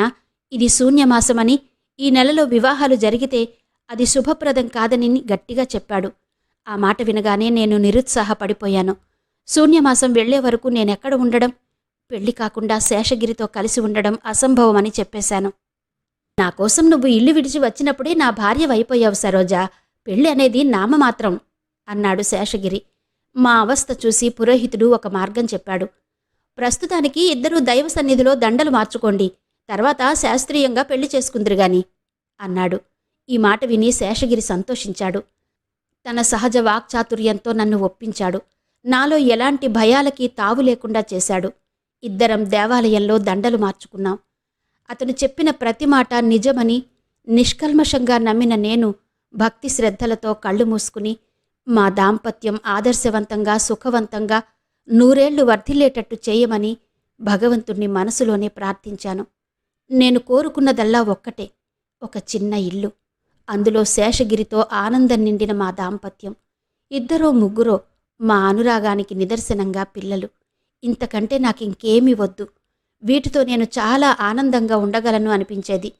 ఇది శూన్యమాసమని, ఈ నెలలో వివాహాలు జరిగితే అది శుభప్రదం కాదని గట్టిగా చెప్పాడు. ఆ మాట వినగానే నేను నిరుత్సాహపడిపోయాను. శూన్యమాసం వెళ్లే వరకు నేనెక్కడ ఉండడం? పెళ్లి కాకుండా శేషగిరితో కలిసి ఉండడం అసంభవమని చెప్పేశాను. నా కోసం నువ్వు ఇల్లు విడిచి వచ్చినప్పుడే నా భార్యవైపోయావు సరోజా. పెళ్లి అనేది నామమాత్రం అన్నాడు శేషగిరి. మా అవస్థ చూసి పురోహితుడు ఒక మార్గం చెప్పాడు. ప్రస్తుతానికి ఇద్దరూ దైవ సన్నిధిలో దండలు మార్చుకోండి, తర్వాత శాస్త్రీయంగా పెళ్లి చేసుకుందురుగాని అన్నాడు. ఈ మాట విని శేషగిరి సంతోషించాడు. తన సహజ వాక్చాతుర్యంతో నన్ను ఒప్పించాడు. నాలో ఎలాంటి భయాలకి తావు లేకుండా చేశాడు. ఇద్దరం దేవాలయంలో దండలు మార్చుకున్నాం. అతను చెప్పిన ప్రతి మాట నిజమని నిష్కల్మషంగా నమ్మిన నేను భక్తి శ్రద్ధలతో కళ్ళు మూసుకుని మా దాంపత్యం ఆదర్శవంతంగా, సుఖవంతంగా 100 ఏళ్లు వర్ధిల్లేటట్టు చేయమని భగవంతుణ్ణి మనసులోనే ప్రార్థించాను. నేను కోరుకున్నదల్లా ఒక్కటే, ఒక చిన్న ఇల్లు. అందులో శేషగిరితో ఆనందం నిండిన మా దాంపత్యం. 2 3 మా అనురాగానికి నిదర్శనంగా పిల్లలు. ఇంతకంటే నాకింకేమీ వద్దు. వీటితో నేను చాలా ఆనందంగా ఉండగలను అనిపించేది.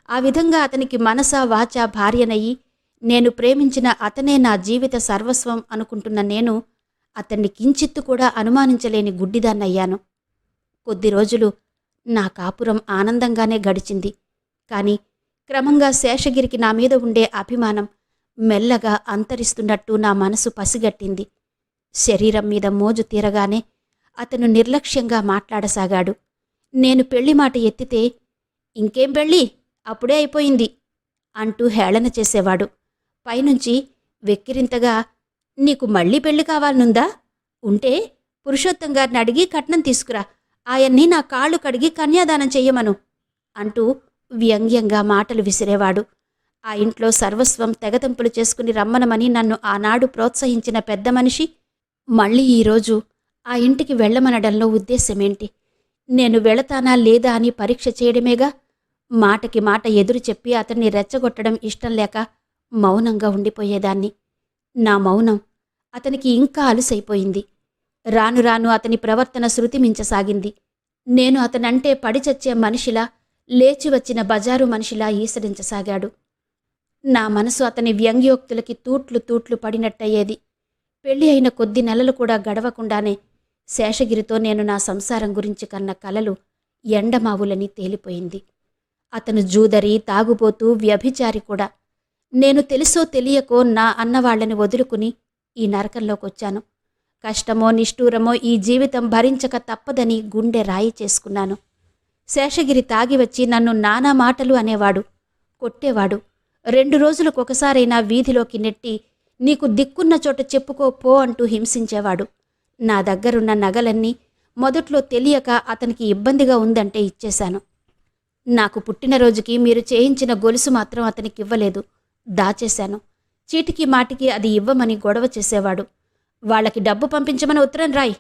ఆ విధంగా అతనికి మనసా వాచా భార్యనయ్యి, నేను ప్రేమించిన అతనే నా జీవిత సర్వస్వం అనుకుంటున్న నేను అతన్ని కించిత్తు కూడా అనుమానించలేని గుడ్డిదాన్నయ్యాను. కొద్ది రోజులు నా కాపురం ఆనందంగానే గడిచింది. కాని క్రమంగా శేషగిరికి నా మీద ఉండే అభిమానం మెల్లగా అంతరిస్తున్నట్టు నా మనసు పసిగట్టింది. శరీరం మీద మోజు తీరగానే అతను నిర్లక్ష్యంగా మాట్లాడసాగాడు. నేను పెళ్లి మాట ఎత్తితే, ఇంకేం పెళ్ళి, అప్పుడే అయిపోయింది అంటూ హేళన చేసేవాడు. పైనుంచి వెక్కిరింతగా, నీకు మళ్ళీ పెళ్లి కావాలనుందా? ఉంటే పురుషోత్తం గారిని అడిగి కట్నం తీసుకురా, ఆయన్ని నా కాళ్ళు కడిగి కన్యాదానం చెయ్యమను అంటూ వ్యంగ్యంగా మాటలు విసిరేవాడు. ఆ ఇంట్లో సర్వస్వం తెగతంపులు చేసుకుని రమ్మనమని నన్ను ఆనాడు ప్రోత్సహించిన పెద్ద మనిషి మళ్ళీ ఈరోజు ఆ ఇంటికి వెళ్లమనడంలో ఉద్దేశమేంటి? నేను వెళతానా లేదా అని పరీక్ష చేయడమేగా. మాటకి మాట ఎదురు చెప్పి అతన్ని రెచ్చగొట్టడం ఇష్టం లేక మౌనంగా ఉండిపోయేదాన్ని. నా మౌనం అతనికి ఇంకా అలుసైపోయింది. రాను రాను అతని ప్రవర్తన శృతిమించసాగింది. నేను అతనంటే పడిచచ్చే మనిషిలా, లేచి వచ్చిన బజారు మనిషిలా ఈసడించసాగాడు. నా మనసు అతని వ్యంగ్యోక్తులకి తూట్లు తూట్లు పడినట్టయ్యేది. పెళ్లి అయిన కొద్ది నెలలు కూడా గడవకుండానే శేషగిరితో నేను నా సంసారం గురించి కన్న కలలు ఎండమావులని తేలిపోయింది. అతను జూదరి, తాగుబోతూ, వ్యభిచారి కూడా. నేను తెలుసో తెలియకో నా అన్నవాళ్లని వదులుకుని ఈ నరకంలోకొచ్చాను. కష్టమో నిష్ఠూరమో ఈ జీవితం భరించక తప్పదని గుండె రాయి చేసుకున్నాను. శేషగిరి తాగివచ్చి నన్ను నానా మాటలు అనేవాడు, కొట్టేవాడు. 2 రోజులకొకసారైనా వీధిలోకి నెట్టి నీకు దిక్కున్న చోట చెప్పుకో పో అంటూ హింసించేవాడు. నా దగ్గరున్న నగలన్నీ మొదట్లో తెలియక అతనికి ఇబ్బందిగా ఉందంటే ఇచ్చేశాను. నాకు పుట్టినరోజుకి మీరు చేయించిన గొలుసు మాత్రం అతనికివ్వలేదు, దాచేశాను. చీటికి మాటికి అది ఇవ్వమని గొడవ చేసేవాడు. వాళ్ళకి డబ్బు పంపించమని ఉత్తరం రాయి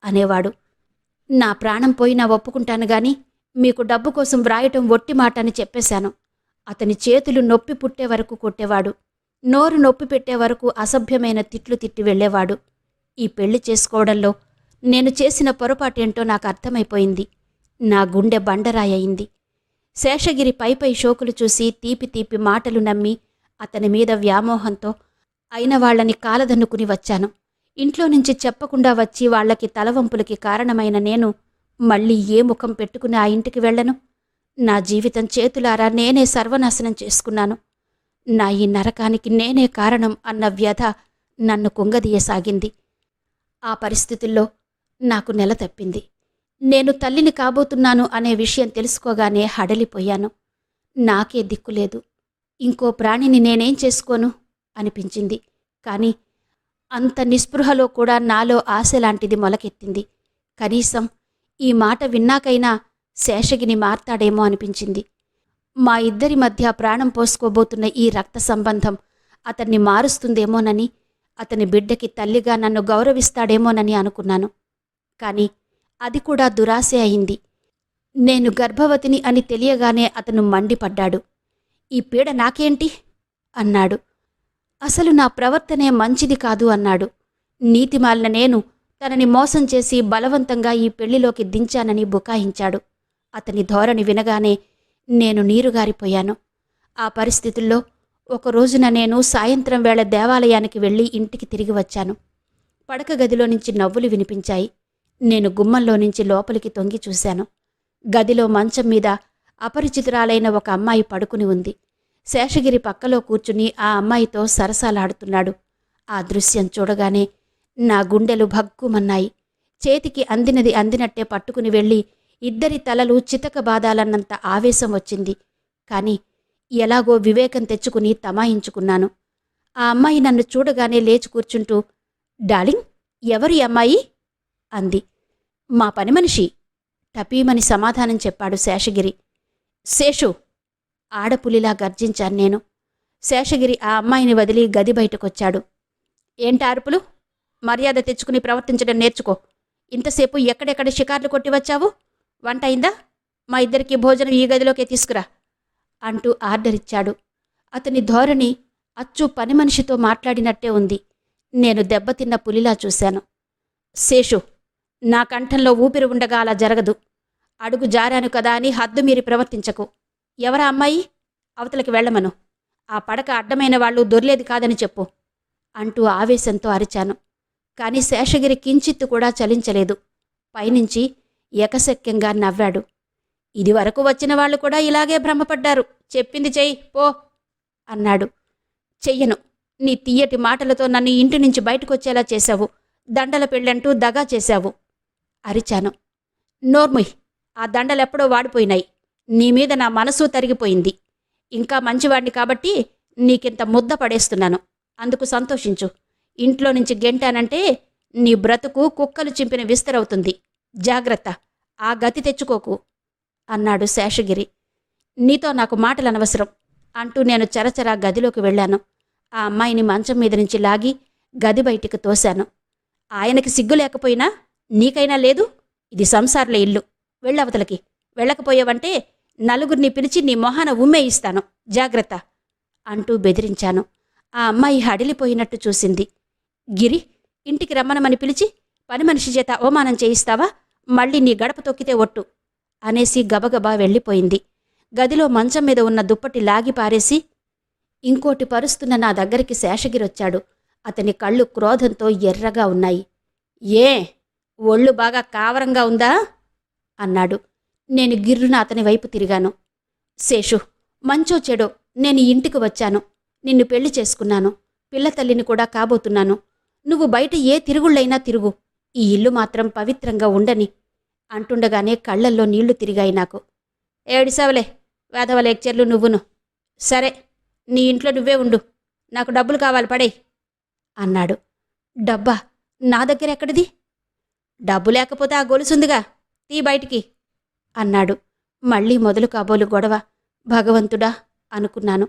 అనేవాడు. నా ప్రాణం పోయినా ఒప్పుకుంటాను గాని మీకు డబ్బు కోసం వ్రాయటం ఒట్టి మాట అని చెప్పేశాను. అతని చేతులు నొప్పి పుట్టే వరకు కొట్టేవాడు. నోరు నొప్పి పెట్టే వరకు అసభ్యమైన తిట్లు తిట్టి వెళ్ళేవాడు. ఈ పెళ్లి చేసుకోవడంలో నేను చేసిన పొరపాటేంటో నాకు అర్థమైపోయింది. నా గుండె బండరాయయింది. శేషగిరి పైపై షోకులు చూసి తీపి తీపి మాటలు నమ్మి అతని మీద వ్యామోహంతో అయిన వాళ్లని కాలదన్నుకుని వచ్చాను. ఇంట్లో నుంచి చెప్పకుండా వచ్చి వాళ్లకి తలవంపులకి కారణమైన నేను మళ్ళీ ఏ ముఖం పెట్టుకుని ఆ ఇంటికి వెళ్ళను? నా జీవితం చేతులారా నేనే సర్వనాశనం చేసుకున్నాను. నా ఈ నరకానికి నేనే కారణం అన్న వ్యధ నన్ను కుంగదీయసాగింది. ఆ పరిస్థితుల్లో నాకు నెల తప్పింది. నేను తల్లిని కాబోతున్నాను అనే విషయం తెలుసుకోగానే హడలిపోయాను. నాకే దిక్కులేదు. ఇంకో ప్రాణిని నేనేం చేసుకోను అనిపించింది. కాని అంత నిస్పృహలో కూడా నాలో ఆశలాంటిది మొలకెత్తింది. కనీసం ఈ మాట విన్నాకైనా శేషగిని మారతాడేమో అనిపించింది. మా ఇద్దరి మధ్య ప్రాణం పోసుకోబోతున్న ఈ రక్త సంబంధం అతన్ని మారుస్తుందేమోనని, అతని బిడ్డకి తల్లిగా నన్ను గౌరవిస్తాడేమోనని అనుకున్నాను. కాని అది కూడా దురాశే అయింది. నేను గర్భవతిని అని తెలియగానే అతను మండిపడ్డాడు. ఈ పీడ నాకేంటి అన్నాడు. అసలు నా ప్రవర్తనే మంచిది కాదు అన్నాడు. నీతిమాలిన నేను తనని మోసం చేసి బలవంతంగా ఈ పెళ్లిలోకి దించానని బుకాయించాడు. అతని ధోరణి వినగానే నేను నీరుగారిపోయాను. ఆ పరిస్థితుల్లో ఒకరోజున నేను సాయంత్రం వేళ దేవాలయానికి వెళ్ళి ఇంటికి తిరిగి వచ్చాను. పడక గదిలో నుంచి నవ్వులు వినిపించాయి. నేను గుమ్మంలో నుంచి లోపలికి తొంగి చూశాను. గదిలో మంచం మీద అపరిచితురాలైన ఒక అమ్మాయి పడుకుని ఉంది. శేషగిరి పక్కలో కూర్చుని ఆ అమ్మాయితో సరసాలాడుతున్నాడు. ఆ దృశ్యం చూడగానే నా గుండెలు భగ్గుమన్నాయి. చేతికి అందినది అందినట్టే పట్టుకుని వెళ్ళి ఇద్దరి తలలు చితకబాదాలన్నంత ఆవేశం వచ్చింది. కాని ఎలాగో వివేకం తెచ్చుకుని తమాయించుకున్నాను. ఆ అమ్మాయి నన్ను చూడగానే లేచి కూర్చుంటూ, డార్లింగ్, ఎవరి అమ్మాయి అంది. మా పనిమనిషి టపీమని సమాధానం చెప్పాడు శేషగిరి. శేషు ఆడపులిలా గర్జించాను నేను. శేషగిరి ఆ అమ్మాయిని వదిలి గది బయటకొచ్చాడు. ఏంటి అరుపులు? మర్యాద తెచ్చుకుని ప్రవర్తించడం నేర్చుకో. ఇంతసేపు ఎక్కడెక్కడ షికార్లు కొట్టి వచ్చావు? వంట అయిందా? మా ఇద్దరికి భోజనం ఈ గదిలోకే తీసుకురా అంటూ ఆర్డర్ ఇచ్చాడు. అతని ధోరణి అచ్చు పని మనిషితో మాట్లాడినట్టే ఉంది. నేను దెబ్బతిన్న పులిలా చూశాను. శేషు, నా కంఠంలో ఊపిరి ఉండగా అలా జరగదు. అడుగు జారాను కదా అని హద్దు మీరి ప్రవర్తించకు. ఎవరా అమ్మాయి? అవతలకి వెళ్ళమను. ఆ పడక అడ్డమైన వాళ్ళు దొర్లేది కాదని చెప్పు అంటూ ఆవేశంతో అరిచాను. కాని శేషగిరి కించిత్తు కూడా చలించలేదు. పైనుంచి ఎకశక్యంగా నవ్వాడు. ఇదివరకు వచ్చిన వాళ్ళు కూడా ఇలాగే భ్రమపడ్డారు. చెప్పింది చెయ్యి పో అన్నాడు. చెయ్యను. నీ తీయటి మాటలతో నన్ను ఇంటి నుంచి బయటకొచ్చేలా చేశావు. దండల పెళ్ళంటూ దగా చేశావు అరిచాను. నోర్ముయ్, ఆ దండలెప్పుడో వాడిపోయినాయి. నీ మీద నా మనసు తరిగిపోయింది. ఇంకా మంచివాడిని కాబట్టి నీకింత ముద్ద పడేస్తున్నాను. అందుకు సంతోషించు. ఇంట్లో నుంచి గెంటానంటే నీ బ్రతుకు కుక్కలు చింపిన విస్తరవుతుంది. జాగ్రత్త, ఆ గతి తెచ్చుకోకు అన్నాడు శేషగిరి. నీతో నాకు మాటలనవసరం అంటూ నేను చరచరా గదిలోకి వెళ్ళాను. ఆ అమ్మాయిని మంచం మీద నుంచి లాగి గది బయటికి తోశాను. ఆయనకి సిగ్గు లేకపోయినా నీకైనా లేదు? ఇది సంసార్ల ఇల్లు. వెళ్ళవతలకి. వెళ్ళకపోయావంటే నలుగురిని పిలిచి నీ మొహాన ఉమ్మేయిస్తాను. జాగ్రత్త అంటూ బెదిరించాను. ఆ అమ్మాయి హడిలిపోయినట్టు చూసింది. గిరి, ఇంటికి రమ్మనమని పిలిచి పని మనిషి చేత అవమానం చేయిస్తావా? మళ్ళీ నీ గడప తొక్కితే ఒట్టు అనేసి గబగబా వెళ్ళిపోయింది. గదిలో మంచం మీద ఉన్న దుప్పటి లాగి పారేసి ఇంకోటి పరుస్తున్న నా దగ్గరికి శేషగిరొచ్చాడు. అతని కళ్ళు క్రోధంతో ఎర్రగా ఉన్నాయి. ఏ, ఒళ్ళు బాగా కావరంగా ఉందా అన్నాడు. నేను గిర్రున అతని వైపు తిరిగాను. శేషు, మంచో చెడో నేను ఇంటికి వచ్చాను. నిన్ను పెళ్లి చేసుకున్నాను, పిల్ల తల్లిని కూడా కాబోతున్నాను. నువ్వు బయట ఏ తిరుగుళ్ళైనా తిరుగు, ఈ ఇల్లు మాత్రం పవిత్రంగా ఉండని అంటుండగానే కళ్ళల్లో నీళ్లు తిరిగాయి నాకు. ఏడిసావలే, వేధవ లెక్చర్లు నువ్వును. సరే, నీ ఇంట్లో నువ్వే ఉండు, నాకు డబ్బులు కావాలి, పడేయ్ అన్నాడు. డబ్బా? నా దగ్గర ఎక్కడిది? డబ్బు లేకపోతే ఆ గొలుసుందిగా, తీ బయటికి అన్నాడు. మళ్ళీ మొదలు కాబోలు గొడవ. భగవంతుడా అనుకున్నాను.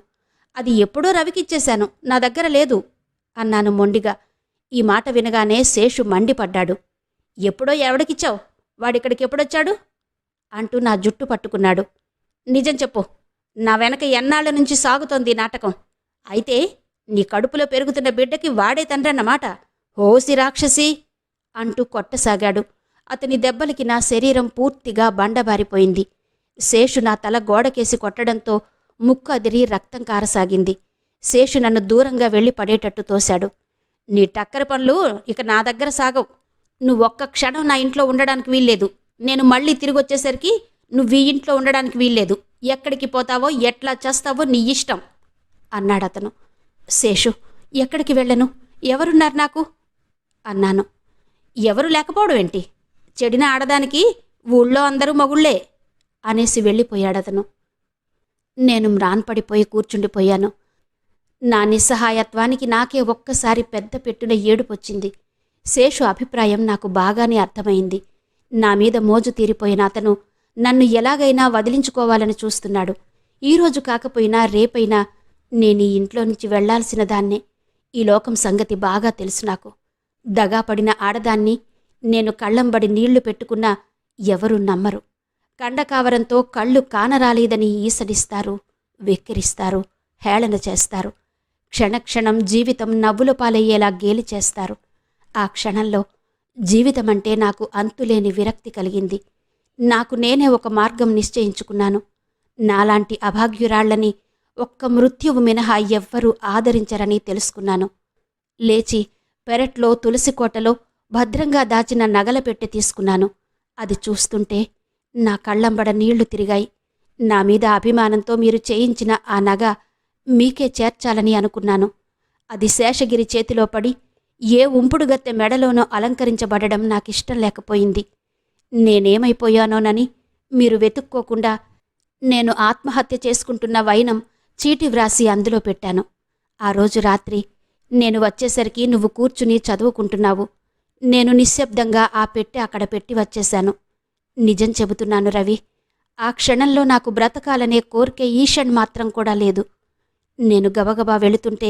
అది ఎప్పుడో రవికిచ్చేశాను, నా దగ్గర లేదు అన్నాను మొండిగా. ఈ మాట వినగానే శేషు మండిపడ్డాడు. ఎప్పుడో ఎవడికిచ్చావు? వాడిక్కడికి ఎప్పుడొచ్చాడు అంటూ నా జుట్టు పట్టుకున్నాడు. నిజం చెప్పు, నా వెనక ఎన్నాళ్ల నుంచి సాగుతోంది నాటకం. అయితే నీ కడుపులో పెరుగుతున్న బిడ్డకి వాడే తండ్రన్నమాట. హోసి రాక్షసి అంటూ కొట్టసాగాడు. అతని దెబ్బలకి నా శరీరం పూర్తిగా బండబారిపోయింది. శేషు నా తల గోడకేసి కొట్టడంతో ముక్కు అదిరి రక్తం కారసాగింది. శేషు నన్ను దూరంగా వెళ్ళి పడేటట్టు తోశాడు. నీ టక్కర పనులు ఇక నా దగ్గర సాగవు. నువ్వొక్క క్షణం నా ఇంట్లో ఉండడానికి వీల్లేదు. నేను మళ్ళీ తిరిగొచ్చేసరికి నువ్వు ఈ ఇంట్లో ఉండడానికి వీల్లేదు. ఎక్కడికి పోతావో, ఎట్లా చేస్తావో నీ ఇష్టం అన్నాడతను. శేషు, ఎక్కడికి వెళ్ళను? ఎవరున్నారు నాకు అన్నాను. ఎవరు లేకపోవడం ఏంటి? చెడిన ఆడదానికి ఊళ్ళో అందరూ మగుళ్లే అనేసి వెళ్ళిపోయాడతను. నేను మ్రాన్పడిపోయి కూర్చుండిపోయాను. నా నిస్సహాయత్వానికి నాకే ఒక్కసారి పెద్ద పెట్టున ఏడుపొచ్చింది. శేషు అభిప్రాయం నాకు బాగానే అర్థమైంది. నా మీద మోజు తీరిపోయిన అతను నన్ను ఎలాగైనా వదిలించుకోవాలని చూస్తున్నాడు. ఈరోజు కాకపోయినా రేపైనా నేను ఈ ఇంట్లో నుంచి వెళ్లాల్సిన దాన్నే. ఈ లోకం సంగతి బాగా తెలుసు నాకు. దగాపడిన ఆడదాన్ని నేను కళ్ళంబడి నీళ్లు పెట్టుకున్నా ఎవరూ నమ్మరు. కండకావరంతో కళ్ళు కానరాలేదని ఈసడిస్తారు, వెక్కిరిస్తారు, హేళన చేస్తారు. క్షణక్షణం జీవితం నవ్వుల పాలయ్యేలా గేలి చేస్తారు. ఆ క్షణంలో జీవితమంటే నాకు అంతులేని విరక్తి కలిగింది. నాకు నేనే ఒక మార్గం నిశ్చయించుకున్నాను. నాలాంటి అభాగ్యురాళ్లని ఒక్క మృత్యువు మినహా ఎవ్వరూ ఆదరించరని తెలుసుకున్నాను. లేచి పెరట్లో తులసికోటలో భద్రంగా దాచిన నగల పెట్టె తీసుకున్నాను. అది చూస్తుంటే నా కళ్ళంబడ నీళ్లు తిరిగాయి. నా మీద అభిమానంతో మీరు చేయించిన ఆ నగ మీకే చేర్చాలని అనుకున్నాను. అది శేషగిరి చేతిలో పడి ఏ ఉంపుడుగత్తె మెడలోనో అలంకరించబడడం నాకిష్టం లేకపోయింది. నేనేమైపోయానోనని మీరు వెతుక్కోకుండా నేను ఆత్మహత్య చేసుకుంటున్న వైనం చీటి వ్రాసి అందులో పెట్టాను. ఆ రోజు రాత్రి నేను వచ్చేసరికి నువ్వు కూర్చుని చదువుకుంటున్నావు. నేను నిశ్శబ్దంగా ఆ పెట్టె అక్కడ పెట్టి వచ్చేశాను. నిజం చెబుతున్నాను రవి, ఆ క్షణంలో నాకు బ్రతకాలనే కోరిక ఈషణ్ మాత్రం కూడా లేదు. నేను గబగబా వెళుతుంటే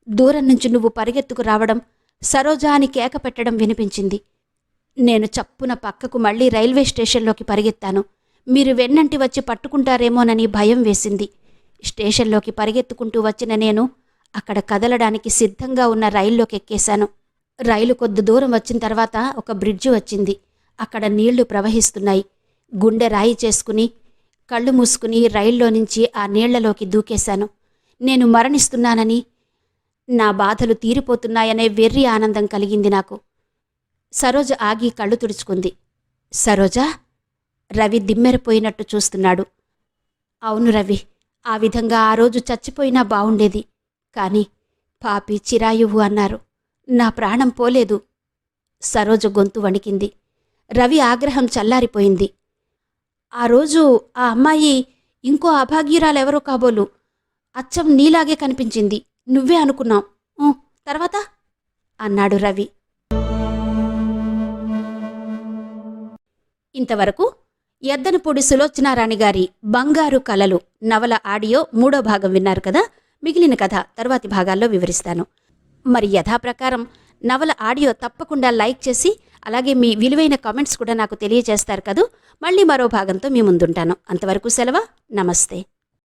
దూరం నుంచి నువ్వు పరిగెత్తుకు రావడం, సరోజా అని కేక పెట్టడం వినిపించింది. నేను చప్పున పక్కకు మళ్లీ రైల్వే స్టేషన్లోకి పరిగెత్తాను. మీరు వెన్నంటి వచ్చి పట్టుకుంటారేమోనని భయం వేసింది. స్టేషన్లోకి పరిగెత్తుకుంటూ వచ్చిన నేను అక్కడ కదలడానికి సిద్ధంగా ఉన్న రైల్లోకి ఎక్కేశాను. రైలు కొద్ది దూరం వచ్చిన తర్వాత ఒక బ్రిడ్జి వచ్చింది. అక్కడ నీళ్లు ప్రవహిస్తున్నాయి. గుండె రాయి చేసుకుని కళ్ళు మూసుకుని రైల్లో నుంచి ఆ నీళ్లలోకి దూకేశాను. నేను మరణిస్తున్నానని, నా బాధలు తీరిపోతున్నాయనే వెర్రి ఆనందం కలిగింది నాకు. సరోజ ఆగి కళ్ళు తుడుచుకుంది. సరోజా? రవి దిమ్మెరపోయినట్టు చూస్తున్నాడు. అవును రవి, ఆ విధంగా ఆ రోజు చచ్చిపోయినా బావుండేది. కాని పాపి చిరాయువు అన్నారు. నా ప్రాణం పోలేదు. సరోజ గొంతు వణికింది. రవి ఆగ్రహం చల్లారిపోయింది. ఆ రోజు ఆ అమ్మాయి ఇంకో అభాగ్యురాలెవరో కాబోలు. అచ్చం నీలాగే కనిపించింది. నువ్వే అనుకున్నాం. తర్వాత అన్నాడు రవి. ఇంతవరకు ఎద్దనపూడి సులోచనారాణి గారి బంగారు కలలు నవల ఆడియో 3వ భాగం విన్నారు కదా. మిగిలిన కథ తర్వాతి భాగాల్లో వివరిస్తాను. మరి యథాప్రకారం నవల ఆడియో తప్పకుండా లైక్ చేసి అలాగే మీ విలువైన కామెంట్స్ కూడా నాకు తెలియజేస్తారు కదూ. మళ్ళీ మరో భాగంతో మీ ముందుంటాను. అంతవరకు సెలవు. నమస్తే.